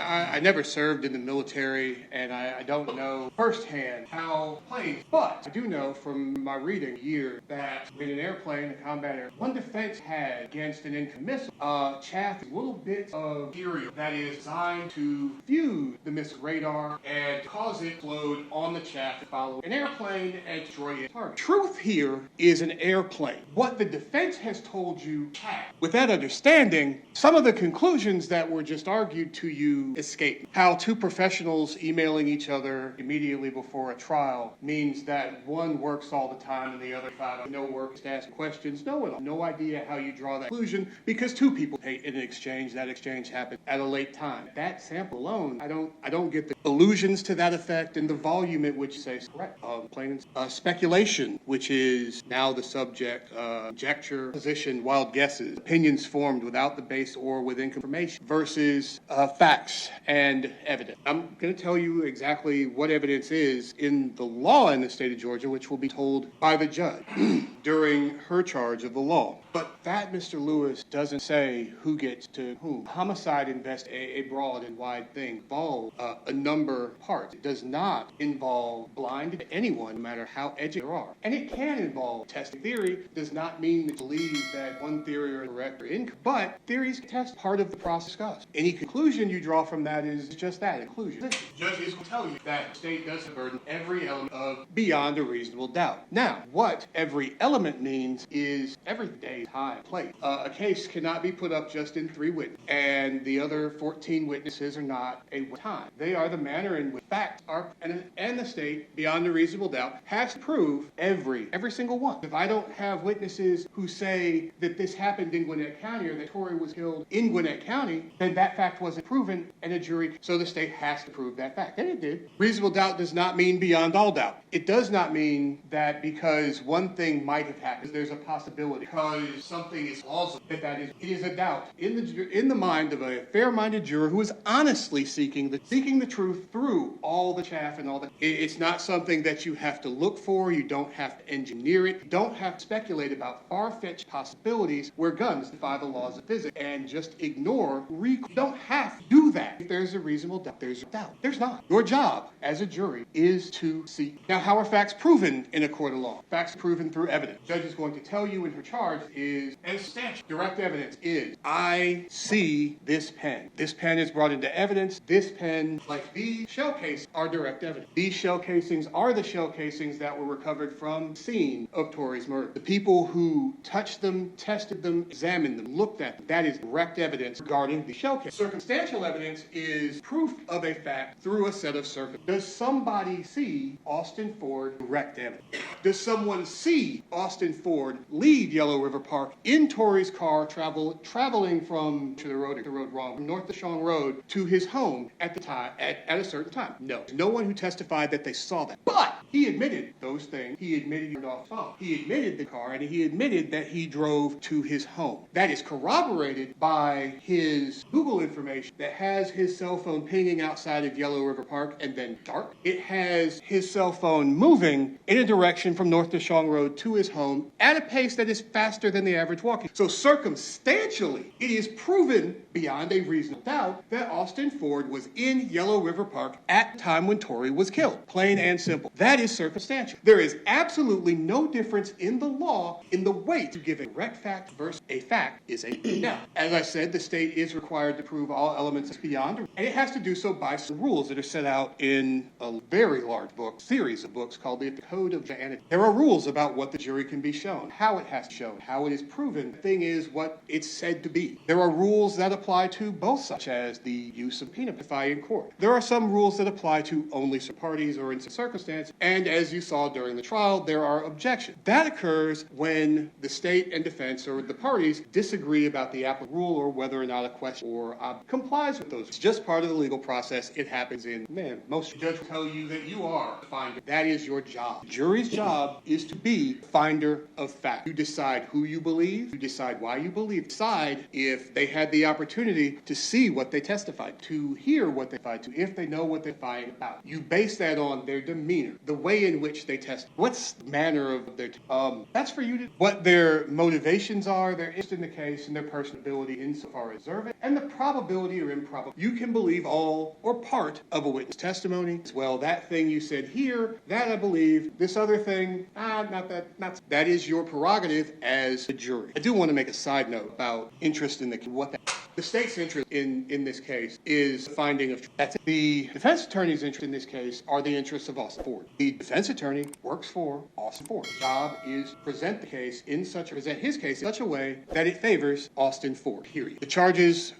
I never served in the military, and I don't know firsthand how planes, but I do know from my reading here that in an airplane, a combat airplane, one defense had against an incoming missile, chaff little bits of material that is designed to fuse the missile radar and cause it to explode on the chaff to follow an airplane and destroy its target. Truth here is an airplane. What the defense has told you, chaff. With that understanding, some of the conclusions that were just argued to you escape. How two professionals emailing each other immediately before a trial means that one works all the time and the other no work, just asking questions. No idea how you draw that conclusion because two people hate in an exchange. That exchange happened at a late time. That sample alone, I don't get the allusions to that effect and the volume at which says correct. Plain speculation, which is now the subject, conjecture, position, wild guesses, opinions formed without the base or with information versus facts and evidence. I'm going to tell you exactly what evidence is in the law in the state of Georgia, which will be told by the judge during her charge of the law. But that, Mr. Lewis, doesn't say who gets to whom. Homicide invests a broad and wide thing, involves a number of parts. It does not involve blind to anyone, no matter how educated they are. And it can involve testing. Theory does not mean that you believe that one theory is correct or incorrect, but theories test part of the process discussed. Any conclusion you draw from that is just that, a conclusion. Judges will tell you that the state does burden every element of beyond a reasonable doubt. Now, what every element means is every day, time, place. A case cannot be put up just in 3 witnesses, and the other 14 witnesses are not a time. They are the manner in which facts are, and the state, beyond a reasonable doubt, has to prove every single one. If I don't have witnesses who say that this happened in Gwinnett County or that Tory was killed in Gwinnett County, then that fact wasn't proven, and a jury, so the state has to prove that fact. And it did. Reasonable doubt does not mean beyond all doubt. It does not mean that because one thing might have happened, there's a possibility. Because something is plausible, that is, it is a doubt in the mind of a fair-minded juror who is honestly seeking the truth through all the chaff and all the. It's not something that you have to look for. You don't have to engineer it. You don't have to speculate about far-fetched possibilities where guns defy the laws of physics and just ignore. You don't have to do that. If there's a reasonable doubt, there's a doubt. There's not. Your job as a jury is to seek. Now, how are facts proven in a court of law? Facts proven through evidence. The judge is going to tell you in her charge is, and direct evidence is, I see this pen. This pen is brought into evidence. This pen, like these shell casings, are direct evidence. These shell casings are the shell casings that were recovered from the scene of Tory's murder. The people who touched them, tested them, examined them, looked at them, that is direct evidence regarding the shell casings. Circumstantial evidence is proof of a fact through a set of circumstances. Does somebody see Austin Ford? Direct evidence. Does someone see Austin Ford leave Yellow River Park in Tory's car, traveling from North Deshaun Road to his home at the time at a certain time? No. No one who testified that they saw that. But he admitted those things. He admitted he turned off the phone. He admitted the car, and he admitted that he drove to his home. That is corroborated by his Google information that has his cell phone pinging outside of Yellow River Park and then dark. It has his cell phone moving in a direction from North Deshaun Road to his home at a pace that is faster than the average walking. So circumstantially, it is proven beyond a reasonable doubt that Austin Ford was in Yellow River Park at the time when Tory was killed. Plain and simple. That is circumstantial. There is absolutely no difference in the law in the way to give a direct fact versus a fact is a. Now, as I said, the state is required to prove all elements beyond, and it has to do so by some rules that are set out in a very large series of books called the Code of Vanity. There are rules about what the jury can be shown, how it has to show, how it is proven. The thing is what it's said to be. There are rules that apply to both sides, such as the use of penal in court. There are some rules that apply to only some parties or in some circumstance, and as you saw during the trial, there are objections. That occurs when the state and defense or the parties disagree about the applicable rule or whether or not a question or complies with those. It's just part of the legal process. It happens most judges will tell you that you are the finder. That is your job. The jury's job is to be finder of fact. You decide who you believe. You decide why you believe. Decide if they had the opportunity to see what they testified, to hear what they testified to, if they know what they're testifying about. You base that on their demeanor, the way in which they test. What's the manner of their that's for you to what their motivations are, their interest in the case, and their personality insofar as observant, and the probability or improbability. You can believe all or part of a witness testimony. Well, that thing you said here, that I believe. This other thing, that is your prerogative as a jury. I do want to make a side note about interest in the state's interest in this case is the finding of truth. That's it. The defense attorney's interest in this case are the interests of Austin Ford. The defense attorney works for Austin Ford. His job is to present his case in such a way that it favors Austin Ford. Period. The charges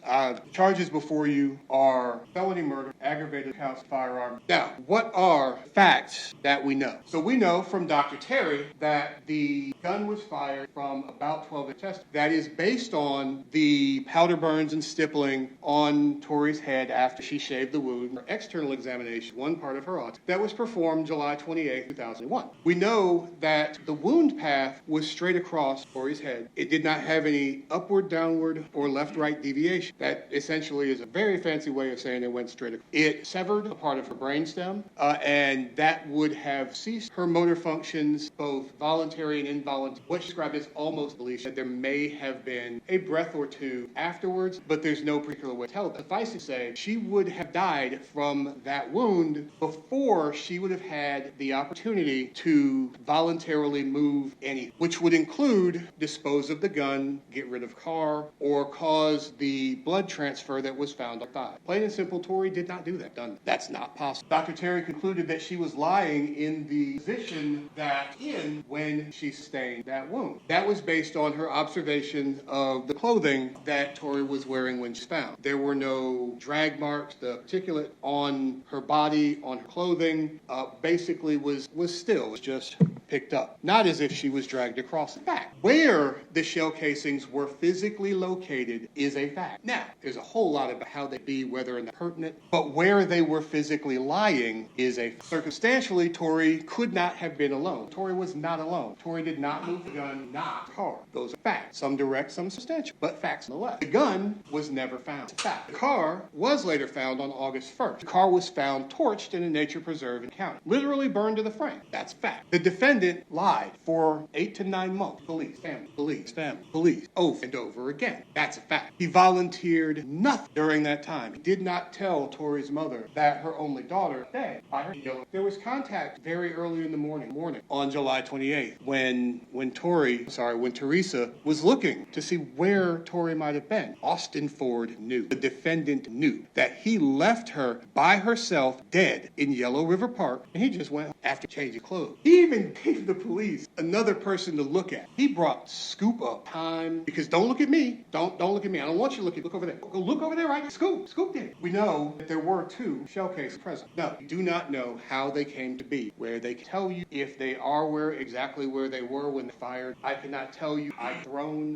before you are felony murder, aggravated counts of firearm. Now, what are facts that we know? So we know from Dr. Terry that the gun was fired from about 12 inches. That is based on the powder burns and stippling on Tori's head after she shaved the wound. Her external examination, one part of her autopsy, that was performed July 28, 2001. We know that the wound path was straight across Tori's head. It did not have any upward, downward, or left-right deviation. That essentially is a very fancy way of saying it went straight across. It severed a part of her brainstem, and that would have ceased her motor functions, both voluntary and involuntary. What she described as almost deletion. There may have been a breath or two afterwards, but there's no particular way to tell. Suffice to say, she would have died from that wound before she would have had the opportunity to voluntarily move anything, which would include dispose of the gun, get rid of the car, or cause the blood transfer that was found on the thigh. Plain and simple, Tori did not do that. That's not possible. Dr. Terry concluded that she was lying in the position when she sustained that wound. That was based on her observation of the clothing that Tori was wearing when she was found. There were no drag marks. The particulate on her body, on her clothing, basically was still. It was just picked up. Not as if she was dragged across the back. Where the shell casings were physically located is a fact. Now, there's a whole lot about how they be, whether they're pertinent, but where they were physically lying is a fact. Circumstantially, Tori could not have been alone. Tori was not alone. Tori did not move the gun, not the car. Those are facts. Some direct, some substantial, but facts nonetheless. The gun was never found. It's a fact. The car was later found on August 1st. The car was found torched in a nature preserve in the county. Literally burned to the frame. That's fact. The defendant lied for 8 to 9 months. Police, family, over and over again. That's a fact. He volunteered nothing during that time. He did not tell Tori's mother that her only daughter died by her yellow. There was contact very early in the morning on July 28th when Teresa was looking to see where Tori might have been. Austin Ford knew. The defendant knew that he left her by herself dead in Yellow River Park, and he just went after changing clothes. He even gave the police another person to look at. He brought Scoop up time, because don't look at me. Don't look at me. I don't want you to look at me. Look over there. Go look over there, right? Scoop did. We know that there were 2 shell cases present. No, we do not know how they came to be, where they can tell you if they are exactly where they were when they fired. I cannot tell you. I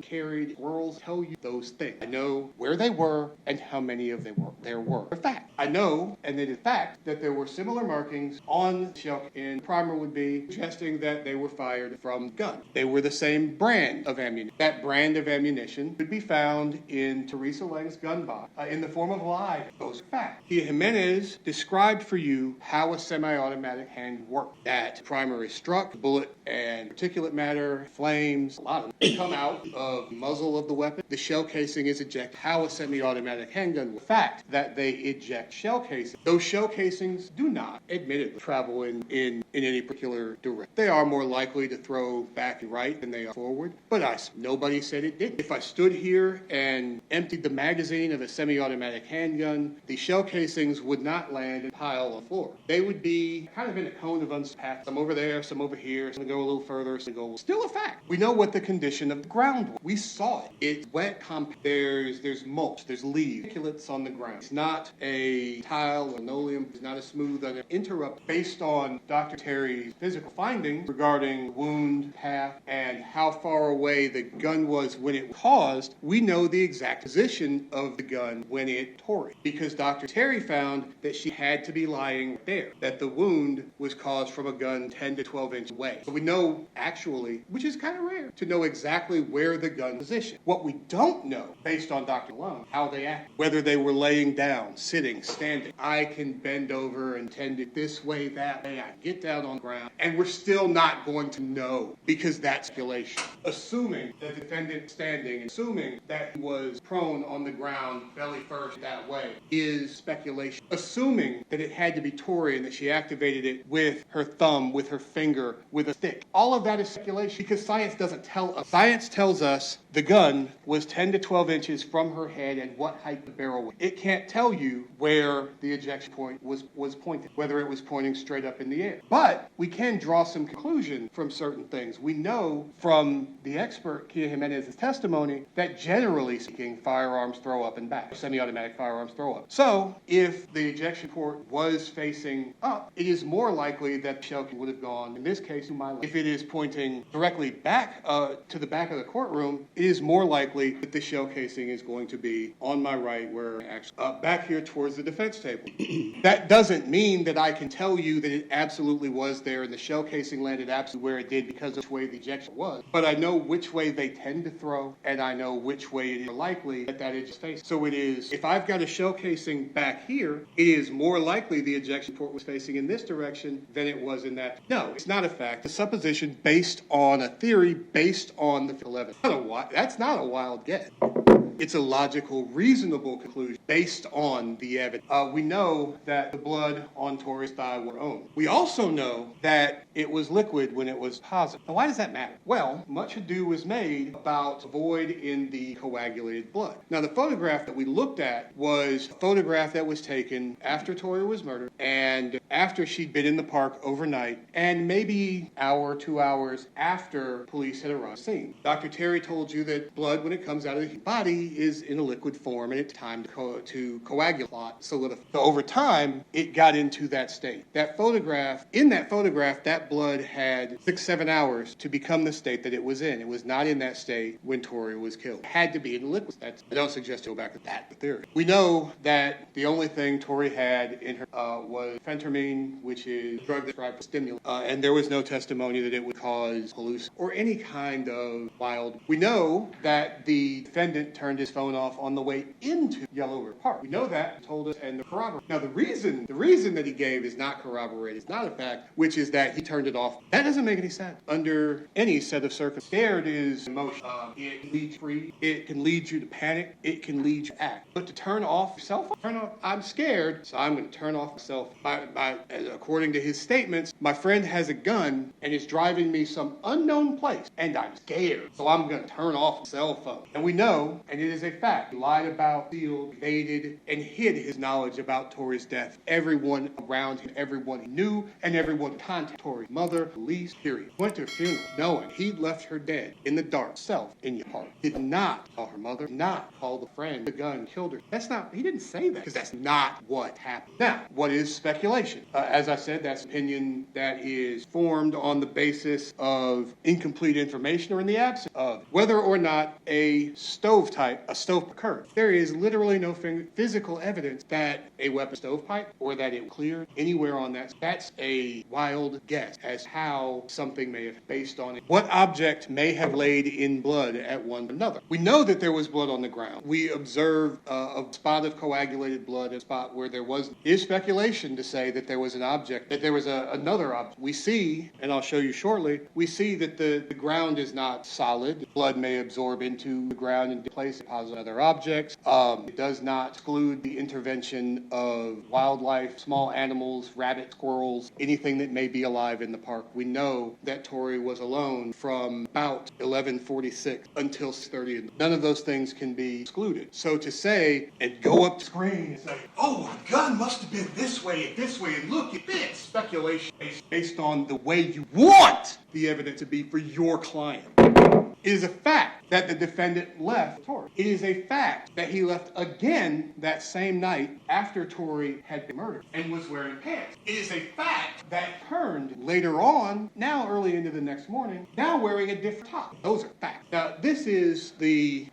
carried squirrels, tell you those things. I know where they were and how many of them there were. For fact, I know, and it is fact, that there were similar markings on the shell in primer would be suggesting that they were fired from gun. They were the same brand of ammunition. That brand of ammunition could be found in Teresa Lang's gun box in the form of live. Those are facts. Jimenez described for you how a semi-automatic hand worked. That primer is struck, bullet and particulate matter, flames, a lot of them come out of the muzzle of the weapon. The shell casing is ejected. How a semi-automatic handgun will. Fact that they eject shell casings. Those shell casings do not, admittedly, travel in any particular direction. They are more likely to throw back and right than they are forward, but nobody said it didn't. If I stood here and emptied the magazine of a semi-automatic handgun, the shell casings would not land in a pile on the floor. They would be kind of in a cone of unpacked. Some over there, some over here, some go a little further, some go. Still a fact. We know what the condition of the ground was. We saw it. It's wet, compact. There's mulch. There's leaves, particulates on the ground. It's not a tile or linoleum. It's not a smooth interrupt. Based on Dr. Terry's physical findings regarding wound path and how far away the gun was when it was caused, we know the exact position of the gun when it tore it, because Dr. Terry found that she had to be lying there, that the wound was caused from a gun 10 to 12 inches away. So we know actually, which is kind of rare, to know exactly where the gun positioned. What we don't know, based on Dr. Lund, how they acted, whether they were laying down, sitting, standing. I can bend over and tend it this way, that way. I get out on the ground, and we're still not going to know because that's speculation. Assuming the defendant standing, assuming that he was prone on the ground, belly first that way, is speculation. Assuming that it had to be Tori and that she activated it with her thumb, with her finger, with a stick. All of that is speculation because science doesn't tell us. Science tells us the gun was 10 to 12 inches from her head and what height the barrel was. It can't tell you where the ejection point was pointed, whether it was pointing straight up in the air. But we can draw some conclusion from certain things. We know from the expert, Kia Jimenez's testimony, that generally speaking, firearms throw up and back, semi-automatic firearms throw up. So if the ejection port was facing up, it is more likely that the shell would have gone, in this case, to my left. If it is pointing directly back to the back of the courtroom, it is more likely that the shell casing is going to be on my right, where actually back here towards the defense table. That doesn't mean that I can tell you that it absolutely was there and the shell casing landed absolutely where it did because of the way the ejection was. But I know which way they tend to throw, and I know which way it is likely that it is facing. So it is, if I've got a shell casing back here, it is more likely the ejection port was facing in this direction than it was in that. No, it's not a fact. It's a supposition based on a theory based on the 11. That's not a wild guess. It's a logical, reasonable conclusion based on the evidence. We know that the blood on Tori's thigh were owned. We also know that it was liquid when it was positive. Now, why does that matter? Well, much ado was made about a void in the coagulated blood. Now, the photograph that we looked at was a photograph that was taken after Tori was murdered and after she'd been in the park overnight and maybe an hour, 2 hours after police had arrived at the scene. Dr. Terry told you that blood, when it comes out of the body, is in a liquid form and it's time to coagulate, solidify. So over time, it got into that state. In that photograph, that blood had 6-7 hours to become the state that it was in. It was not in that state when Tori was killed. It had to be in the liquid. I don't suggest to go back to that theory. We know that the only thing Tori had in her was phentermine, which is a drug described for stimulant, and there was no testimony that it would cause hallucination or any kind of wild. We know that the defendant turned his phone off on the way into Yellow River Park. We know that, he told us, and the corroborate. Now, the reason that he gave is not corroborated. It's not a fact, which is that he turned it off. That doesn't make any sense under any set of circumstances. Scared is emotion. It can lead you free. It can lead you to panic. It can lead you to act. But to turn off your cell phone, I'm scared, so I'm going to turn off my cell phone. According to his statements, my friend has a gun and is driving me some unknown place, and I'm scared, so I'm going to turn off the cell phone. And we know, and it is a fact, he lied about, sealed, evaded, and hid his knowledge about Tori's death. Everyone around him, everyone he knew, and everyone contacted Tori's mother, police, period. Went to her funeral knowing he'd left her dead in the dark, self in your heart. Did not call her mother, did not call the friend, the gun killed her. He didn't say that, because that's not what happened. Now, what is speculation? As I said, that's opinion that is formed on the basis of incomplete information or in the absence of whether or not a stovepipe occurred. There is literally no physical evidence that a weapon stovepipe or that it cleared anywhere on that. That's a wild guess as how something may have based on it. What object may have laid in blood at one another? We know that there was blood on the ground. We observed a spot of coagulated blood, a spot where there was. It is speculation to say that there was an object, that there was another object. We see, and I'll show you shortly, we see that the ground is not solid. Blood may absorb into the ground and place deposit other objects. It does not exclude the intervention of wildlife, small animals, rabbits, squirrels, anything that may be alive in the park. We know that Tori was alone from about 11:46 until 6:30. None of those things can be excluded. So to say and go up the screen and say, oh, the gun must have been this way, and look at this. Speculation based on the way you want the evidence to be for your client. It is a fact that the defendant left Tori. It is a fact that he left again that same night after Tori had been murdered and was wearing pants. It is a fact that he turned later on, now early into the next morning, now wearing a different top. Those are facts. Now, this is the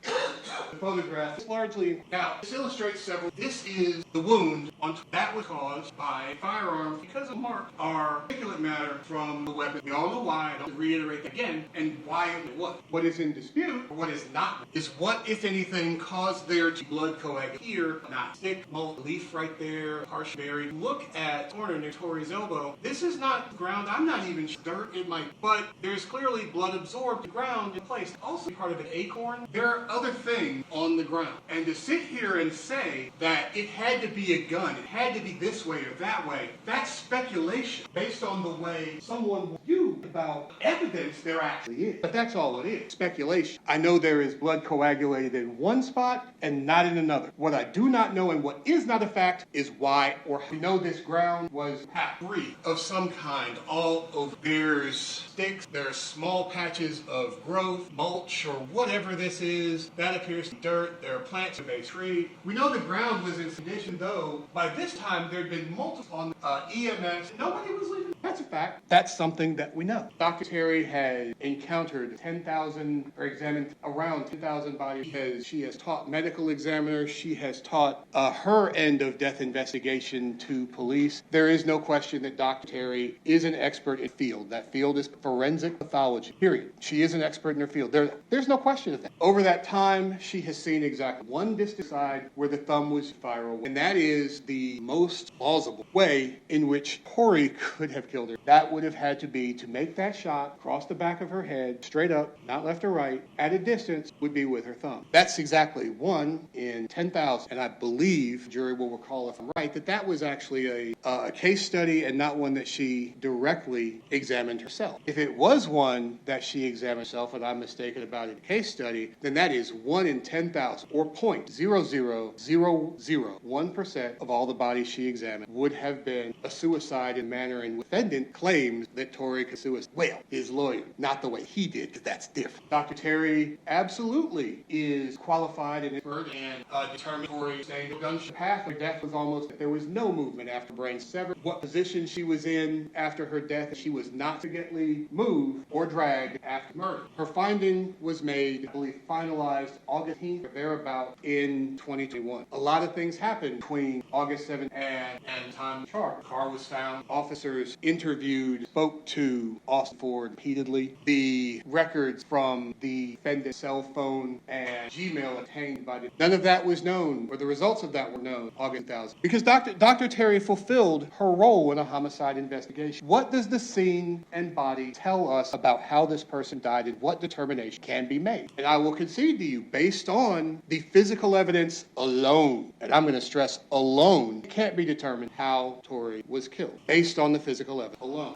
photograph. It's largely, now, this illustrates several. This is the wound that was caused by firearms because of marks are particulate matter from the weapon. We all know why. I don't reiterate that again, and why it was. What is in dispute, what is not, is what, if anything, caused there to blood coagulate here, not stick, mold, leaf right there, partial berry. Look at corner near Tori's elbow. This is not ground. I'm not even sure dirt in my, but there's clearly blood absorbed the ground in place. Also part of an acorn. There are other things on the ground. And to sit here and say that it had to be a gun, it had to be this way or that way, that's speculation based on the way someone viewed about evidence there actually is. But that's all it is, speculation. I know there is blood coagulated in one spot and not in another. What I do not know and what is not a fact is why or how. We know this ground was debris of some kind all over. There's sticks, there's small patches of growth, mulch, or whatever this is. That appears to be dirt. There are plants of a tree. We know the ground was in condition, though. By this time, there had been multiple on EMS. Nobody was leaving. That's a fact. That's something that we know. Dr. Terry had encountered 10,000, or examined around 10,000 bodies. She has taught medical examiners. She has taught her end of death investigation to police. There is no question that Dr. Terry is an expert in the field. That field is forensic pathology, period. She is an expert in her field. There's no question of that. Over that time, she has seen exactly one distant side where the thumb was viral, and that is the most plausible way in which Tori could have killed her. That would have had to be to make that shot across the back of her head, straight up, not left or right, at a distance, would be with her thumb. That's exactly 1 in 10,000, and I believe, the jury will recall if I'm right, that was actually a case study and not one that she directly examined herself. If it was one that she examined herself, and I'm mistaken about it, a case study, then that is 1 in 10,000, or 0.00001% of all the bodies she examined would have been a suicide in manner in which the defendant claims that Tori could suicide. Well, his lawyer, not the way he did, because that's different. Dr. Terry absolutely is qualified and expert and determined Tori staying the gunshot path. Her death was almost, there was no movement after brain severed. What position she was in after her death, she was not significantly moved or dragged after murder. Her finding was made, I believe, finalized August 18th or thereabout in 2021. A lot of things happened between August 7th and time of the charge. The car was found. Officers interviewed, spoke to Austin Ford repeatedly. The records from the defendant's cell phone and Gmail obtained by the... None of that was known, or the results of that were known August 2000. Because Dr. Terry fulfilled her role in a homicide investigation. What does the scene and body tell us about how this person died and what determination can be made? And I will concede to you, based on the physical evidence alone, and I'm going to stress alone, it can't be determined how Tori was killed, based on the physical evidence alone.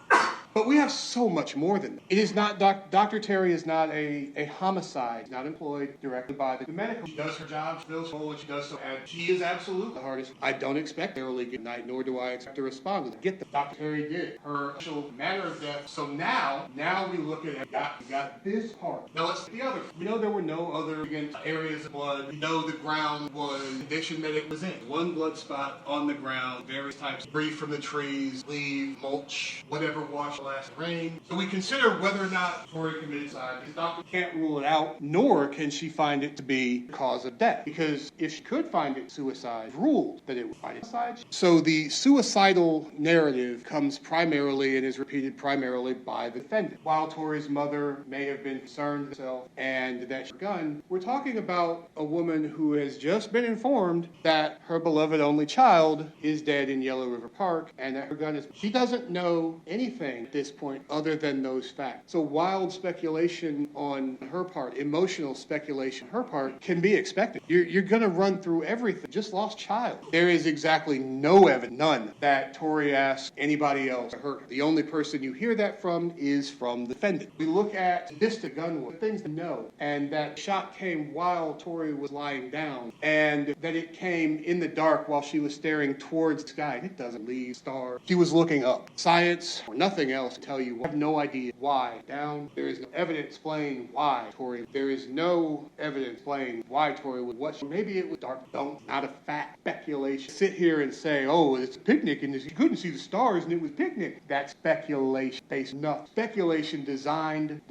But we have so much more than that. It is not, Dr. Terry is not a homicide, not employed directly by the medical. She does her job, she feels full, and she does so. And she is absolutely the hardest. I don't expect her to leave at night, nor do I expect her to respond to that. Get the Dr. Terry did. Her actual manner of death. So now we look at it. We got this part. Now let's see the other. We know there were no other areas of blood. We know the ground was the condition that it was in. One blood spot on the ground, various types of debris from the trees, leaves, mulch, whatever washed last rain. So we consider whether or not Tori committed suicide. The doctor can't rule it out, nor can she find it to be the cause of death. Because if she could find it suicide, ruled that it would find it suicide. So the suicidal narrative comes primarily and is repeated primarily by the defendant. While Tori's mother may have been concerned herself and that she gun, we're talking about a woman who has just been informed that her beloved only child is dead in Yellow River Park and that her gun is... She doesn't know anything at this point other than those facts. So wild speculation on her part, emotional speculation on her part, can be expected. You're going to run through everything. Just lost child. There is exactly no evidence, none, that Tori asked anybody else to hurt her. The only person you hear that from is from the defendant. We look at this gun war, things to know, and that shot came while Tori was lying down, and that it came in the dark while she was staring towards the sky. It doesn't leave stars. She was looking up. Science or nothing else to tell you. I have no idea why. Down. There is no evidence explaining why Tori. There is no evidence explaining why Tori was what. Maybe it was dark. Don't. Not a fact. Speculation. Sit here and say, oh, it's a picnic and you couldn't see the stars and it was picnic. That's speculation. Based enough. Speculation designed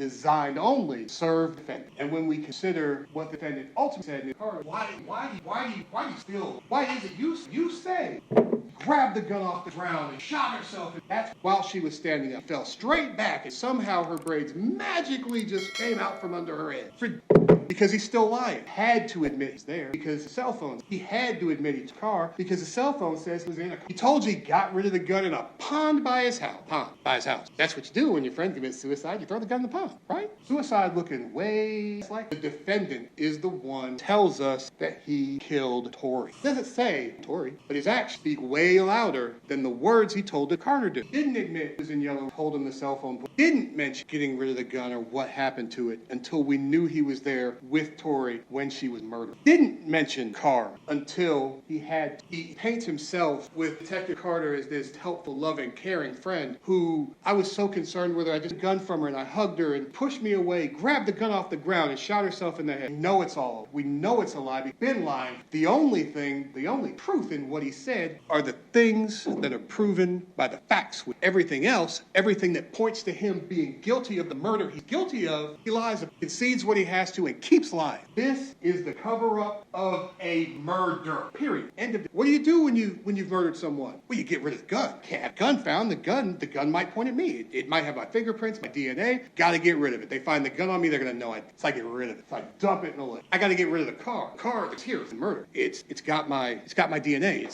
only to serve the defendant. And when we consider what the defendant ultimately said in his card, why is it you say grabbed the gun off the ground and shot herself. And that's while she was standing up, fell straight back, and somehow her braids magically just came out from under her head. Because he's still lying. Had to admit he's there because the cell phone. He had to admit he's in a car because the cell phone says he was in a car. He told you he got rid of the gun in a pond by his house. That's what you do when your friend commits suicide. You throw the gun in the pond, right? Suicide looking way like the defendant is the one tells us that he killed Tory. Doesn't say Tory, but his actions speak way louder than the words he told the Carter did. Didn't admit he was in yellow, told him the cell phone. Didn't mention getting rid of the gun or what happened to it until we knew he was there with Tory when she was murdered. Didn't mention Carr until he paints himself with Detective Carter as this helpful, loving, caring friend who I was so concerned with her. I just gun from her and I hugged her and pushed me away, grabbed the gun off the ground and shot herself in the head. We know it's all. We know it's a lie. He's been lying. The only proof in what he said are the things that are proven by the facts. With everything else, everything that points to him being guilty of the murder he's guilty of, he lies, concedes what he has to, and keeps lying. This is the cover-up of a murder. Period. End of it. What do you do when you've murdered someone? Well, you get rid of the gun. Can't have gun found. The gun might point at me. It might have my fingerprints, my DNA. Got to get rid of it. They find the gun on me, they're gonna know it's like get rid of it. It's like dump it in the lake. I got to get rid of the car. Car that's here is murder. It's got my DNA.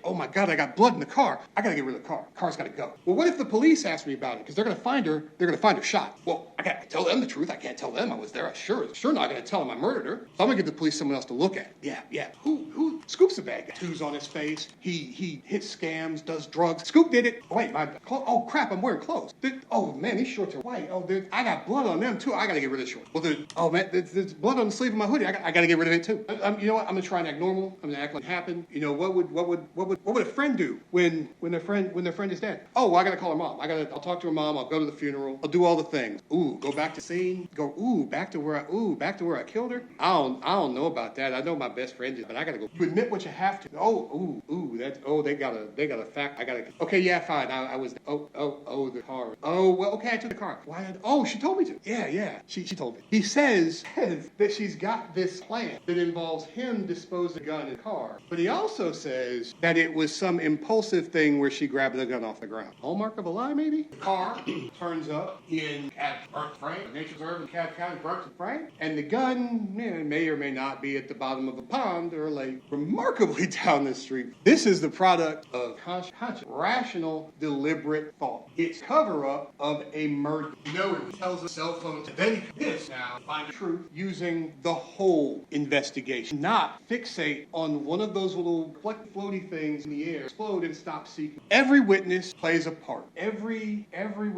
Oh my God, I got blood in the car. I got to get rid of the car. Car's got to go. Well, what if the police ask me about it? Because they're gonna find her. They're gonna find her shot. Well, I got to tell them the truth. I can't tell them I was there. Sure not going to tell him I murdered her. So I'm going to give the police someone else to look at. Yeah. Who? Scoop's a bad guy. Tattoos on his face. He hits scams, does drugs. Scoop did it. Oh, wait, oh crap, I'm wearing clothes. Oh man, these shorts are white. Oh, I got blood on them too. I got to get rid of the shorts. Well, there's blood on the sleeve of my hoodie. I got to get rid of it too. You know what? I'm going to try and act normal. I'm going to act like it happened. You know, what would a friend do when their friend is dead? Oh, well, I got to call her mom. I'll talk to her mom. I'll go to the funeral. I'll do all the things. Ooh, go back to scene. Go, back to where I killed her. I don't know about that. I know my best friend did, but I gotta go. You admit what you have to. They got a fact. Okay, yeah, fine. I was. The car. Oh, well, okay, I took the car. Why? Oh, she told me to. Yeah. She told me. He says that she's got this plan that involves him disposing of the gun in the car, but he also says that it was some impulsive thing where she grabbed the gun off the ground. Hallmark of a lie, maybe. The car turns up in Burke Frank, Nature's Reserve in Cobb County, Burke Frank, and the gun may or may not be at the bottom of a pond or a lake, remarkably down the street. This is the product of conscious, rational, deliberate thought. It's cover-up of a murder. You know, it tells the cell phone to then find the truth using the whole investigation, not fixate on one of those little floaty things in the air, explode and stop seeking. Every witness plays a part. Every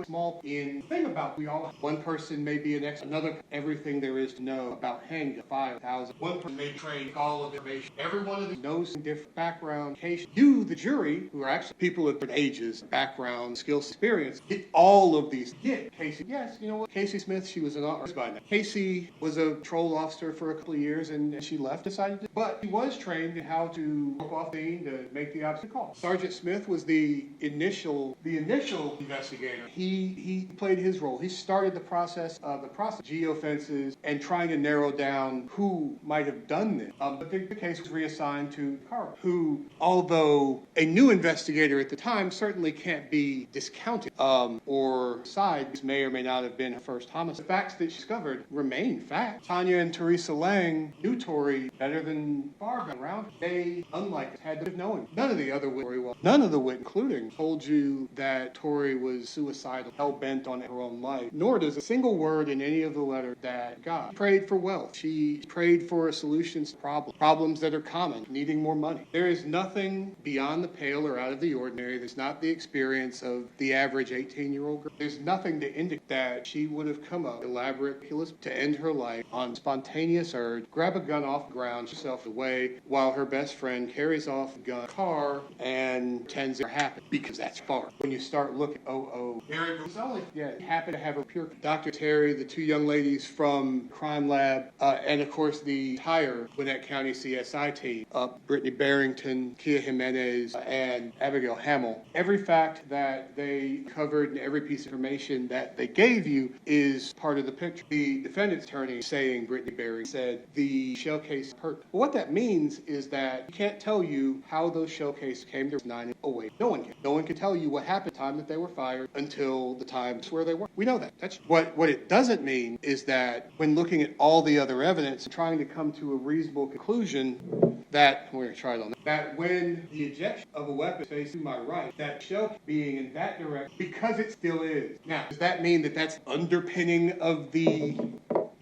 small thing about we all. One person may be an another. Everything there is to know about handgun, 5,000. One person may train all of information. Every one of them knows different background. Case you, the jury, who are actually people of different ages, background, skills, experience, get all of these. Get Casey. Yes, you know what? Casey Smith. She was an officer by now. Casey was a patrol officer for a couple of years, and she left. Decided to, but he was trained in how to walk off the scene to make the opposite call. Sergeant Smith was the initial investigator. He played his role. He started the process geofences and trying to narrow down who might have done this. But the case was reassigned to Carl, who, although a new investigator at the time, certainly can't be discounted or sides may or may not have been her first homicide. The facts that she discovered remain facts. Tanya and Teresa Lang knew Tory better than far around. They, unlike, had to have known him. None of the witnesses, including, told you that Tory was suicidal, hell-bent on her own life, nor does a single word in any of the letter that God. She prayed for wealth. She prayed for a solution to problems that are common, needing more money. There is nothing beyond the pale or out of the ordinary. There's not the experience of the average 18-year-old girl. There's nothing to indicate that she would have come up elaborate to end her life on spontaneous urge, grab a gun off the ground, herself away, while her best friend carries off the gun car and tends to happen, because that's far. When you start looking, it happened to have a pure Dr. Terry, the two young ladies from from crime lab, and of course the entire Gwinnett County CSI team, Brittany Barrington, Kia Jimenez, and Abigail Hamill. Every fact that they covered and every piece of information that they gave you is part of the picture. The defendant's attorney saying Brittany Barrington said the shell case hurt. Well, what that means is that he can't tell you how those shell cases came to 908. No one can. No one can tell you what happened at the time that they were fired until the times where they were. We know that. That's what it doesn't mean is that when looking at all the other evidence and trying to come to a reasonable conclusion that we're going to try it on that when the ejection of a weapon facing my right, that shell being in that direction because it still is. Now, does that mean that that's underpinning of the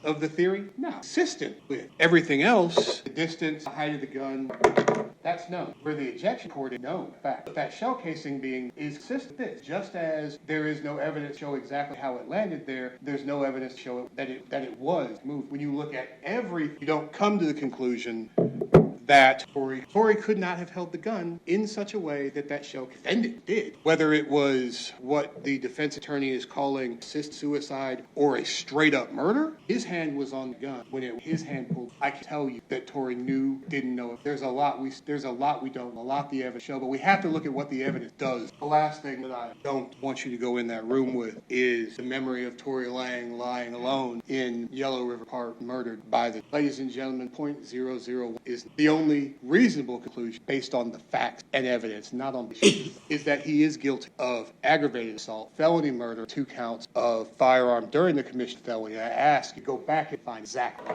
theory? No. Consistent with everything else, the distance, the height of the gun, that's known. Where the ejection cord is known. In fact, that shell casing being is consistent with this. Just as there is no evidence to show exactly how it landed there, there's no evidence to show that it was moved. When you look at you don't come to the conclusion that Tory could not have held the gun in such a way that shell defendant did. Whether it was what the defense attorney is calling assist suicide or a straight up murder, his hand was on the gun when his hand pulled. I can tell you that Tory didn't know it. There's a lot we don't, a lot the evidence show, but we have to look at what the evidence does. The last thing that I don't want you to go in that room with is the memory of Tory Lang lying alone in Yellow River Park, murdered by the. Ladies and gentlemen, .001 is the only reasonable conclusion based on the facts and evidence, not on the is that he is guilty of aggravated assault, felony murder, 2 counts of firearm during the commission of felony. I ask you go back and find exactly